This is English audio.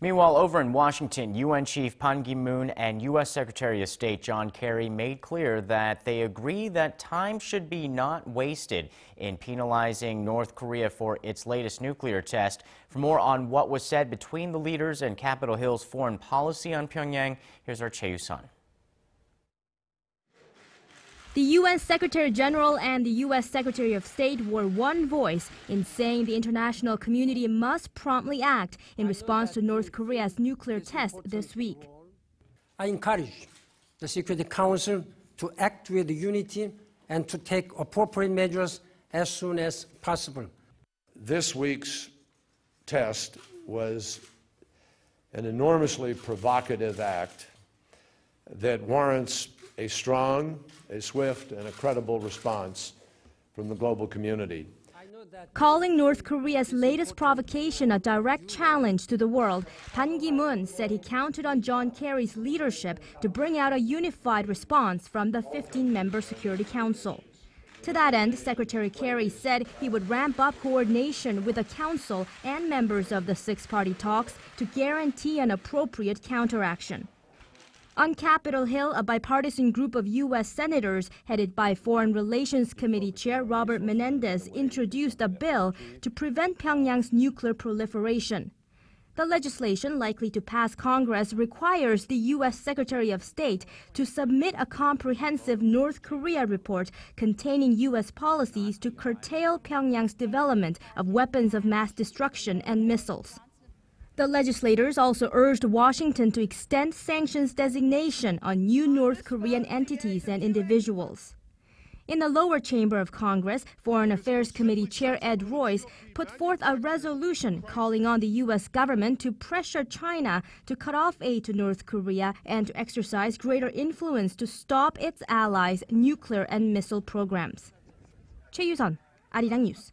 Meanwhile, over in Washington, UN Chief Ban Ki-moon and U.S. Secretary of State John Kerry made clear that they agree that time should be not wasted in penalizing North Korea for its latest nuclear test. For more on what was said between the leaders and Capitol Hill's foreign policy on Pyongyang, here's our Choi You-sun. The UN Secretary General and the U.S. Secretary of State were one voice in saying the international community must promptly act in response to North Korea's nuclear test this week. I encourage the Security Council to act with unity and to take appropriate measures as soon as possible. This week's test was an enormously provocative act that warrants a strong, a swift, and a credible response from the global community. Calling North Korea's latest provocation a direct challenge to the world, Ban Ki-moon said he counted on John Kerry's leadership to bring out a unified response from the 15-member Security Council. To that end, Secretary Kerry said he would ramp up coordination with the Council and members of the six-party talks to guarantee an appropriate counteraction. On Capitol Hill, a bipartisan group of U.S. senators headed by Foreign Relations Committee Chair Robert Menendez introduced a bill to prevent Pyongyang's nuclear proliferation. The legislation, likely to pass Congress, requires the U.S. Secretary of State to submit a comprehensive North Korea report containing U.S. policies to curtail Pyongyang's development of weapons of mass destruction and missiles. The legislators also urged Washington to extend sanctions designation on new North Korean entities and individuals. In the lower chamber of Congress, Foreign Affairs Committee Chair Ed Royce put forth a resolution calling on the U.S. government to pressure China to cut off aid to North Korea and to exercise greater influence to stop its allies' nuclear and missile programs. Choi You-sun, Arirang News.